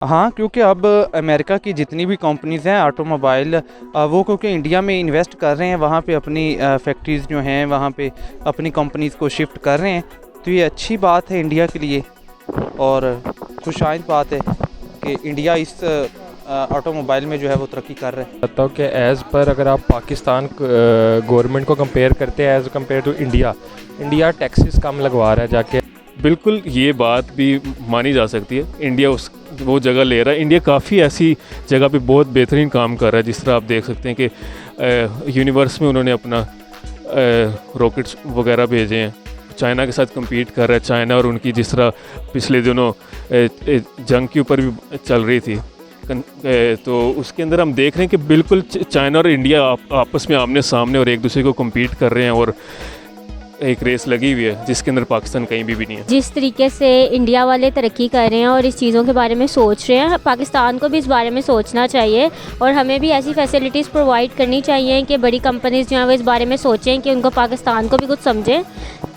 हाँ, क्योंकि अब अमेरिका की जितनी भी कंपनीज़ हैं ऑटोमोबाइल वो क्योंकि इंडिया में इन्वेस्ट कर रहे हैं, वहाँ पे अपनी फैक्ट्रीज़ जो हैं वहाँ पे अपनी कंपनीज़ को शिफ्ट कर रहे हैं। तो ये अच्छी बात है इंडिया के लिए और खुशाइंद बात है कि इंडिया इस ऑटोमोबाइल में जो है वो तरक्की कर रहा है। कहता हूँ कि एज़ पर अगर आप पाकिस्तान गवर्नमेंट को कंपेयर करते हैं as compare to India taxes कम लगवा रहा है जाके। बिल्कुल ये बात भी मानी जा सकती है। इंडिया वो जगह ले रहा है। इंडिया काफ़ी ऐसी जगह पे बहुत बेहतरीन काम कर रहा है, जिस तरह आप देख सकते हैं कि यूनिवर्स में उन्होंने अपना रॉकेट्स वगैरह भेजे हैं। चाइना के साथ compete कर रहा है। चाइना और उनकी जिस तरह पिछले दिनों जंग के ऊपर भी चल रही थी, तो उसके अंदर हम देख रहे हैं कि बिल्कुल चाइना और इंडिया आपस में आमने सामने और एक दूसरे को compete कर रहे हैं और एक रेस लगी हुई है जिसके अंदर पाकिस्तान कहीं भी नहीं है। जिस तरीके से इंडिया वाले तरक्की कर रहे हैं और इस चीज़ों के बारे में सोच रहे हैं, पाकिस्तान को भी इस बारे में सोचना चाहिए और हमें भी ऐसी फैसिलिटीज़ प्रोवाइड करनी चाहिए कि बड़ी कंपनीज़ जो हैं वो इस बारे में सोचें कि उनको पाकिस्तान को भी कुछ समझें।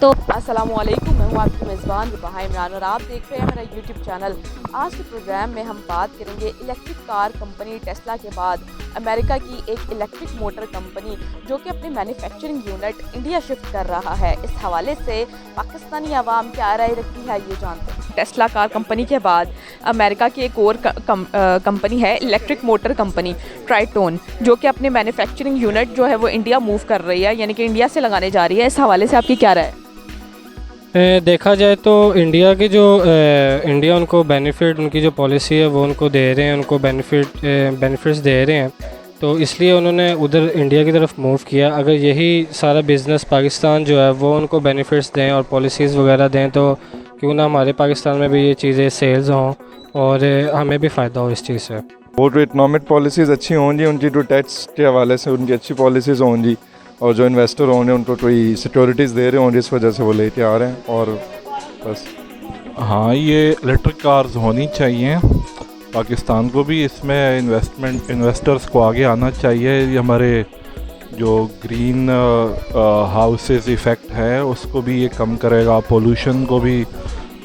तो अस्सलामुअलैकुम, मैं हूँ आपकी मेज़बान रुबाहा इमरान और आप देख रहे हैं मेरा यूट्यूब चैनल। आज के प्रोग्राम में हम बात करेंगे इलेक्ट्रिक कार कंपनी टेस्ला के बाद अमेरिका की एक इलेक्ट्रिक मोटर कंपनी जो कि अपनी मैन्युफैक्चरिंग यूनिट इंडिया शिफ्ट कर रहा है। इस हवाले से पाकिस्तानी आवाम क्या राय रखती है ये जानते हैं। टेस्ला कार कंपनी के बाद अमेरिका की एक और कंपनी है इलेक्ट्रिक मोटर कंपनी ट्राइटोन, जो कि अपनी मैन्युफैक्चरिंग यूनिट जो है वो इंडिया मूव कर रही है, यानी कि इंडिया से लगाने जा रही है। इस हवाले से आपकी क्या राय है? देखा जाए तो इंडिया उनको बेनिफिट, उनकी जो पॉलिसी है वो उनको दे रहे हैं, उनको बेनिफिट्स दे रहे हैं, तो इसलिए उन्होंने उधर इंडिया की तरफ मूव किया। अगर यही सारा बिज़नेस पाकिस्तान जो है वो उनको बेनिफिट्स दें और पॉलिसीज़ वगैरह दें तो क्यों ना हमारे पाकिस्तान में भी ये चीज़ें सेल्स हों और हमें भी फ़ायदा हो इस चीज़ से। वो जो इकनॉमिक पॉलिसीज़ अच्छी हों जी, उनकी जो टैक्स के हवाले से उनकी अच्छी पॉलिसीज़ हों जी, और जो इन्वेस्टर होंगे उनको कोई सिक्योरिटीज़ दे रहे हों जिस वजह से वो लेके आ रहे हैं, और बस। हाँ, ये इलेक्ट्रिक कार्स होनी चाहिए। पाकिस्तान को भी इसमें इन्वेस्टर्स को आगे आना चाहिए। ये हमारे जो ग्रीन हाउसेस इफ़ेक्ट है उसको भी ये कम करेगा, पोल्यूशन को भी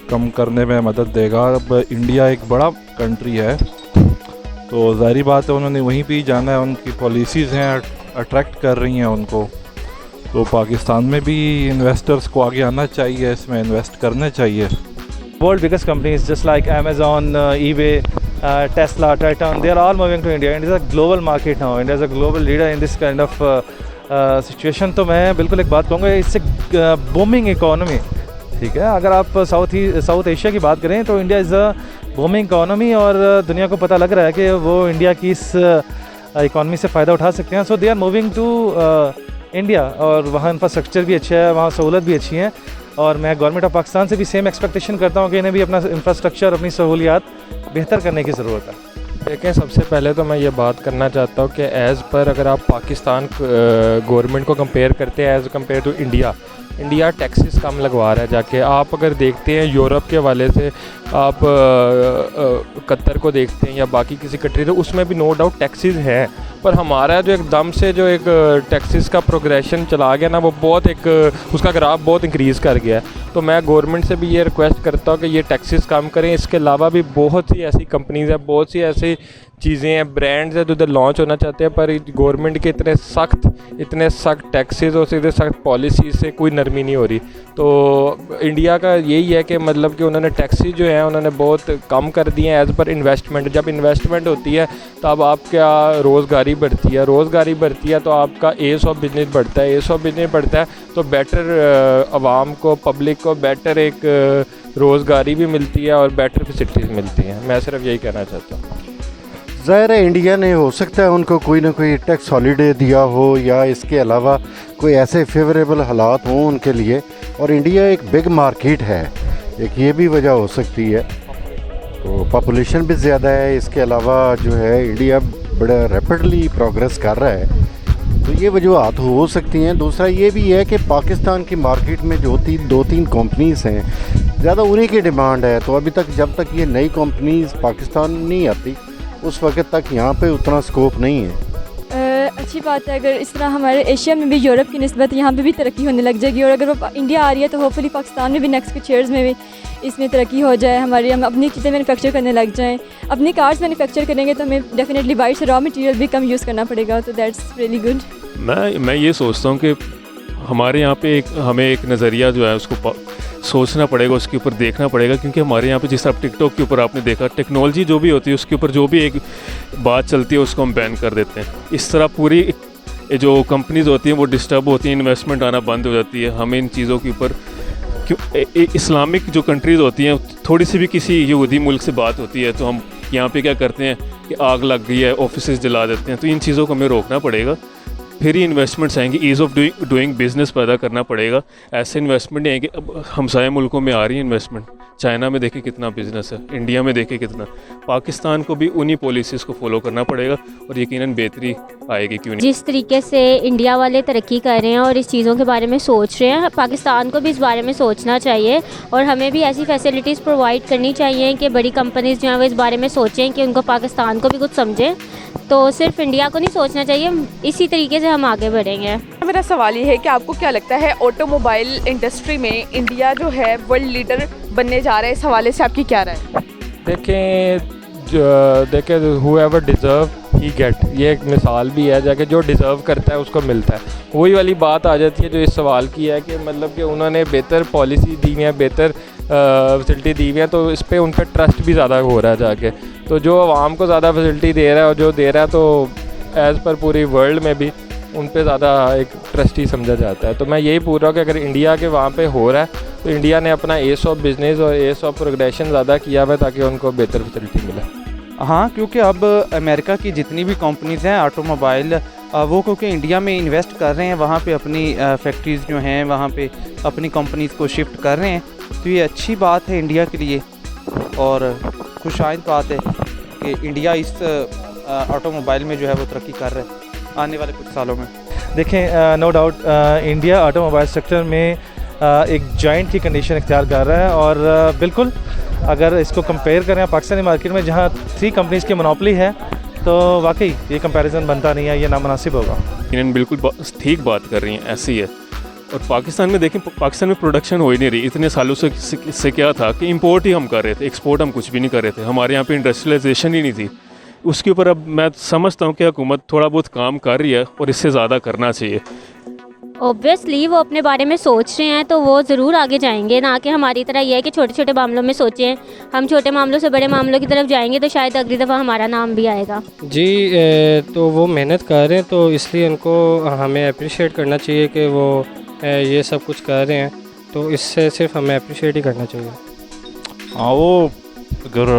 कम करने में मदद देगा। अब इंडिया एक बड़ा कंट्री है तो ज़ाहिर बात है उन्होंने वहीं पे ही जाना है, उनकी पॉलिसीज़ हैं अट्रैक्ट कर रही हैं उनको, तो पाकिस्तान में भी इन्वेस्टर्स को आगे आना चाहिए, इसमें इन्वेस्ट करने चाहिए। World biggest companies just like Amazon, eBay, Tesla, Triton, they are all moving to India. India is a global market now. India is a global leader in this kind of situation. तो मैं बिल्कुल एक बात कहूँगा, इससे booming economy, ठीक है। अगर आप साउथ एशिया की बात करें तो India is a booming economy और दुनिया को पता लग रहा है कि वो इंडिया की इस इकोनॉमी से फ़ायदा उठा सकते हैं। So they are moving to India और वहाँ इंफ्रास्ट्रक्चर भी अच्छा है, वहाँ सहूलत भी अच्छी हैं, और मैं गवर्नमेंट ऑफ पाकिस्तान से भी सेम एक्सपेक्टेशन करता हूँ कि इन्हें भी अपना इंफ्रास्ट्रक्चर, अपनी सहूलियात बेहतर करने की ज़रूरत है। देखें, सबसे पहले तो मैं ये बात करना चाहता हूँ कि एज़ पर अगर आप पाकिस्तान गवर्नमेंट को कंपेयर करते हैं as compare to India taxes कम लगवा रहा है जाके। आप अगर देखते हैं यूरोप के हवाले से, आप कतर को देखते हैं या बाकी किसी कंट्री, तो उसमें भी नो डाउट टैक्सेस हैं, पर हमारा जो एकदम से जो एक टैक्सेस का प्रोग्रेशन चला गया ना, वो बहुत उसका ग्राफ बहुत इंक्रीज़ कर गया है। तो मैं गवर्नमेंट से भी ये रिक्वेस्ट करता हूँ कि ये टैक्सेस कम करें। इसके अलावा भी बहुत सी ऐसी कंपनीज़ हैं, बहुत सी ऐसी चीज़ें हैं, ब्रांड्स हैं जो उधर लॉन्च होना चाहते हैं, पर गवर्नमेंट के इतने सख्त टैक्सेस और इतने सख्त पॉलिसी से कोई नरमी नहीं हो रही। तो इंडिया का यही है कि मतलब कि उन्होंने टैक्सेस जो हैं उन्होंने बहुत कम कर दिए हैं एज़ पर इन्वेस्टमेंट। जब इन्वेस्टमेंट होती है तब आपका रोज़गारी बढ़ती है तो आपका एस ऑफ बिजनेस बढ़ता है, तो बेटर आवाम को, पब्लिक को बेटर एक रोज़गारी भी मिलती है और बेटर फैसिलिटीज़ मिलती हैं। मैं सिर्फ यही कहना चाहता हूँ। ज़ाहिर है इंडिया ने हो सकता है उनको कोई ना कोई टैक्स हॉलीडे दिया हो या इसके अलावा कोई ऐसे फेवरेबल हालात हों उनके लिए, और इंडिया एक बिग मार्केट है, एक ये भी वजह हो सकती है। तो पॉपुलेशन भी ज़्यादा है, इसके अलावा जो है इंडिया बड़ा रैपिडली प्रोग्रेस कर रहा है, तो ये वजूहत हो सकती हैं। दूसरा ये भी है कि पाकिस्तान की मार्केट में जो दो तीन कंपनीज़ हैं, ज़्यादा उन्हीं की डिमांड है, तो अभी तक जब तक ये नई कंपनीज़ पाकिस्तान नहीं आती उस वक्त तक यहाँ पे उतना स्कोप नहीं है। अच्छी बात है। अगर इस तरह हमारे एशिया में भी यूरोप की निस्बत यहाँ पे भी तरक्की होने लग जाएगी, और अगर वो इंडिया आ रही है तो होपफुली पाकिस्तान में भी नेक्स्ट कुछ ईयर्स में भी इसमें तरक्की हो जाए, हम अपनी चीज़ें मैन्युफैक्चर करने लग जाएँ। अपनी कार्स मैन्युफैक्चर करेंगे तो हमें डेफिनेटली बाहर से रॉ मटेरियल भी कम यूज़ करना पड़ेगा, तो दैट्स रियली गुड। मैं ये सोचता हूँ कि हमारे यहाँ पे हमें एक नज़रिया जो है उसको सोचना पड़ेगा, उसके ऊपर देखना पड़ेगा, क्योंकि हमारे यहाँ पे जिस तरह टिकटॉक के ऊपर आपने देखा, टेक्नोलॉजी जो भी होती है उसके ऊपर जो भी एक बात चलती है उसको हम बैन कर देते हैं। इस तरह पूरी जो कंपनीज़ होती हैं वो डिस्टर्ब होती हैं, इन्वेस्टमेंट आना बंद हो जाती है। हमें इन चीज़ों के ऊपर इस्लामिक जो कंट्रीज़ होती हैं, थोड़ी सी भी किसी यहूदी मुल्क से बात होती है तो हम यहाँ पे क्या करते हैं कि आग लग गई है, ऑफिसेज जला देते हैं। तो इन चीज़ों को हमें रोकना पड़ेगा, फिर ही इन्वेस्टमेंट्स आएंगी। ईज़ ऑफ डूइंग बिज़नेस पैदा करना पड़ेगा। ऐसे इन्वेस्टमेंट नहीं आएंगे। अब हमसाया मुल्कों में आ रही है इन्वेस्टमेंट, चाइना में देखें कितना बिज़नेस है, इंडिया में देखें कितना। पाकिस्तान को भी उन्हीं पॉलिसीज़ को फॉलो करना पड़ेगा और यकीनन बेहतरी आएगी, क्यों नहीं। जिस तरीके से इंडिया वाले तरक्की कर रहे हैं और इस चीज़ों के बारे में सोच रहे हैं, पाकिस्तान को भी इस बारे में सोचना चाहिए और हमें भी ऐसी फैसिलिटीज़ प्रोवाइड करनी चाहिए कि बड़ी कंपनीज़ जो हैं वो इस बारे में सोचें कि उनको पाकिस्तान को भी कुछ समझें। तो सिर्फ इंडिया को नहीं सोचना चाहिए, इसी तरीके से हम आगे बढ़ेंगे। मेरा सवाल ये है कि आपको क्या लगता है ऑटोमोबाइल इंडस्ट्री में इंडिया जो है वर्ल्ड लीडर बनने जा रहा है, इस हवाले से आपकी क्या राय है? देखें whoever deserve he get, ये एक मिसाल भी है, जाके जो डिज़र्व करता है उसको मिलता है। वही वाली बात आ जाती है जो इस सवाल की है कि मतलब कि उन्होंने बेहतर पॉलिसी दी हुई है, बेहतर फैसिलिटी दी हुई है, तो इस पर उन पर ट्रस्ट भी ज़्यादा हो रहा है जाके। तो जो आवाम को ज़्यादा फैसिलिटी दे रहा है और जो दे रहा है, तो एज़ पर पूरी वर्ल्ड में भी उन पे ज़्यादा एक ट्रस्ट ही समझा जाता है। तो मैं यही पूछ रहा हूँ कि अगर इंडिया के वहाँ पे हो रहा है तो इंडिया ने अपना एस ऑफ बिज़नेस और एस ऑफ प्रोग्रेशन ज़्यादा किया हुआ है ताकि उनको बेहतर फैसिलिटी मिले। हाँ, क्योंकि अब अमेरिका की जितनी भी कंपनीज़ हैं ऑटोमोबाइल, वो क्योंकि इंडिया में इन्वेस्ट कर रहे हैं, वहाँ पे अपनी फैक्ट्रीज़ जो हैं वहाँ पे अपनी कंपनीज़ को शिफ्ट कर रहे हैं। तो ये अच्छी बात है इंडिया के लिए और खुशाइंद बात है कि इंडिया इस ऑटोमोबाइल में जो है वो तरक्की कर रहा है आने वाले कुछ सालों में। देखें, no doubt India automobile sector में एक जॉइंट की कंडीशन इख्तियार कर रहा है और बिल्कुल अगर इसको कंपेयर करें पाकिस्तानी मार्केट में जहाँ 3 कंपनीज़ की मोनोपोली है, तो वाकई ये कंपैरिजन बनता नहीं है, ये नामुनासिब होगा। इन्होंने बिल्कुल ठीक बात कर रही हैं, ऐसी ही है। और पाकिस्तान में देखें, पाकिस्तान में प्रोडक्शन हो ही नहीं रही। इतने सालों से क्या था कि इंपोर्ट ही हम कर रहे थे, एक्सपोर्ट हम कुछ भी नहीं कर रहे थे। हमारे यहाँ पे इंडस्ट्रियलाइजेशन ही नहीं थी। उसके ऊपर अब मैं समझता हूँ कि हुकूमत थोड़ा बहुत काम कर रही है और इससे ज़्यादा करना चाहिए। ऑब्वियसली वो अपने बारे में सोच रहे हैं तो वो ज़रूर आगे जाएंगे, ना कि हमारी तरह ये है कि छोटे छोटे मामलों में सोचें। हम छोटे मामलों से बड़े मामलों की तरफ जाएंगे तो शायद अगली दफ़ा हमारा नाम भी आएगा। जी, तो वो मेहनत कर रहे हैं तो इसलिए उनको हमें अप्रिशिएट करना चाहिए कि वो ये सब कुछ कर रहे हैं, तो इससे सिर्फ हमें अप्रिशिएट ही करना चाहिए। हाँ, वो अगर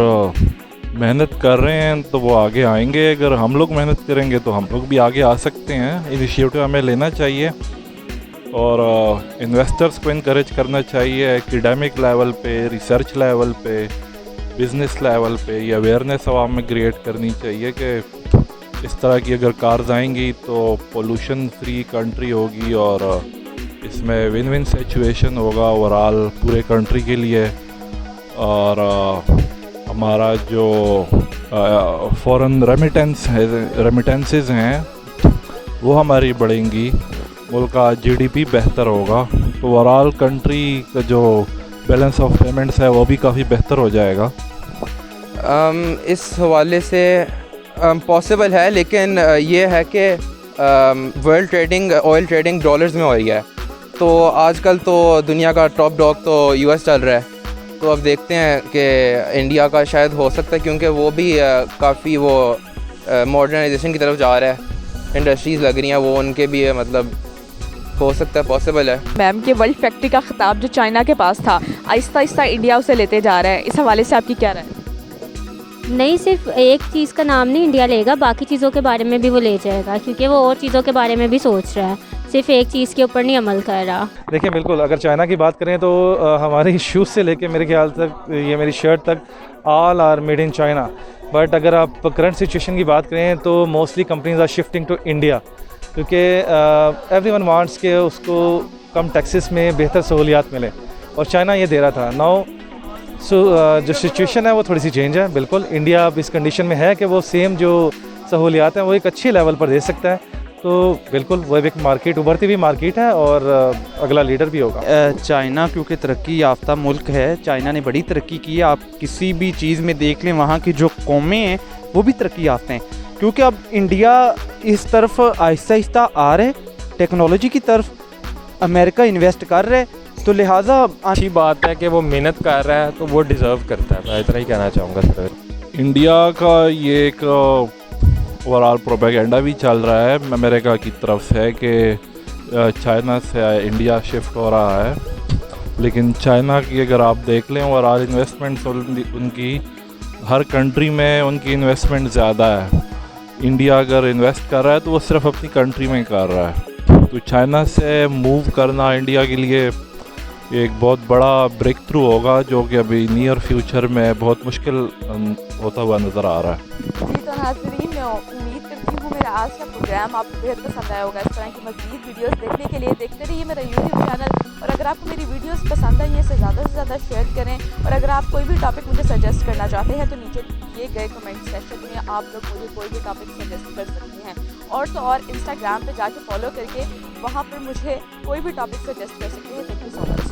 मेहनत कर रहे हैं तो वो आगे आएंगे। अगर हम लोग मेहनत करेंगे तो हम लोग भी आगे आ सकते हैं। इनिशिएटिव हमें लेना चाहिए और इन्वेस्टर्स को इनकरेज करना चाहिए। एकेडमिक लेवल पे, रिसर्च लेवल पे, बिज़नेस लेवल पे ये अवेयरनेस आवाम में क्रिएट करनी चाहिए कि इस तरह की अगर कार्स आएंगी तो पोल्यूशन फ्री कंट्री होगी और इसमें विन विन सिचुएशन होगा ओवरऑल पूरे कंट्री के लिए। और हमारा जो फॉरेन रेमिटेंसेस हैं वो हमारी बढ़ेंगी, मुल्क का जीडीपी बेहतर होगा, तो ओवरऑल कंट्री का जो बैलेंस ऑफ पेमेंट्स है वो भी काफ़ी बेहतर हो जाएगा। इस हवाले से पॉसिबल है, लेकिन ये है कि world trading, oil trading dollars में हो रही है। तो आजकल तो दुनिया का टॉप डॉग तो यूएस चल रहा है। तो अब देखते हैं कि इंडिया का शायद हो सकता है, क्योंकि वो भी काफ़ी वो मॉडर्नाइजेशन की तरफ जा रहा है। इंडस्ट्रीज़ लग रही हैं वो, उनके भी मतलब हो सकता है, पॉसिबल है। मैम के वर्ल्ड फैक्ट्री का खिताब जो चाइना के पास था, आहिस्ता आहिस्ता इंडिया उसे लेते जा रहा है, इस हवाले से आपकी क्या राय है? नहीं, सिर्फ एक चीज़ का नाम नहीं इंडिया लेगा, बाकी चीज़ों के बारे में भी वो ले जाएगा, क्योंकि वो और चीज़ों के बारे में भी सोच रहा है, सिर्फ एक चीज़ के ऊपर नहीं अमल कर रहा। देखिए, बिल्कुल अगर चाइना की बात करें तो हमारी शूज़ से लेके मेरे ख्याल तक ये मेरी शर्ट तक all are made in China. But अगर आप करंट सिचुएशन की बात करें तो mostly companies are shifting to India, क्योंकि एवरीवन वांट्स के उसको कम टैक्सेस में बेहतर सहूलियात मिले और चाइना ये दे रहा था। नाउ जो सिचुएशन है वो थोड़ी सी चेंज है। बिल्कुल इंडिया अब इस कंडीशन में है कि वो सेम जो सहूलियात हैं वो एक अच्छी लेवल पर दे सकता है। तो बिल्कुल वो एक मार्केट, उभरती हुई मार्केट है और अगला लीडर भी होगा। चाइना क्योंकि तरक्की याफ्ता मुल्क है, चाइना ने बड़ी तरक्की की है। आप किसी भी चीज़ में देख लें, वहाँ की जो कौमें हैं वो भी तरक्की याफ्ता हैं, क्योंकि अब इंडिया इस तरफ आहिस्ता आहिस्ता आ रहा है, टेक्नोलॉजी की तरफ अमेरिका इन्वेस्ट कर रहा है, तो लिहाजा अच्छी बात है कि वो मेहनत कर रहा है तो वो डिज़र्व करता है। मैं इतना ही कहना चाहूँगा सर। इंडिया का ये एक ओवरऑल प्रोपेगेंडा भी चल रहा है अमेरिका की तरफ से कि चाइना से इंडिया शिफ्ट हो रहा है, लेकिन चाइना की अगर आप देख लें ओवरऑल इन्वेस्टमेंट्स उनकी हर कंट्री में उनकी इन्वेस्टमेंट ज़्यादा है। इंडिया अगर इन्वेस्ट कर रहा है तो वो सिर्फ अपनी कंट्री में कर रहा है, तो चाइना से मूव करना इंडिया के लिए एक बहुत बड़ा ब्रेक थ्रू होगा, जो कि अभी नियर फ्यूचर में बहुत मुश्किल होता हुआ नज़र आ रहा है। जी तो नाज़रीन, मैं उम्मीद करती हूँ मेरा आज का प्रोग्राम आपको बेहद पसंद आया होगा। इस तरह की मज़ीद वीडियोस देखने के लिए देखते रहिए मेरा यूट्यूब चैनल, और अगर आपको मेरी वीडियोस पसंद आई है इसे ज़्यादा से ज़्यादा शेयर करें, और अगर आप कोई भी टॉपिक मुझे सजेस्ट करना चाहते हैं तो नीचे दिए गए कमेंट सेक्शन में आप लोग मुझे कोई भी टॉपिक सजेस्ट कर सकते हैं। और तो और इंस्टाग्राम पर जाके फॉलो करके वहाँ पर मुझे कोई भी टॉपिक सजेस्ट कर सकते हैं। Thank you so much.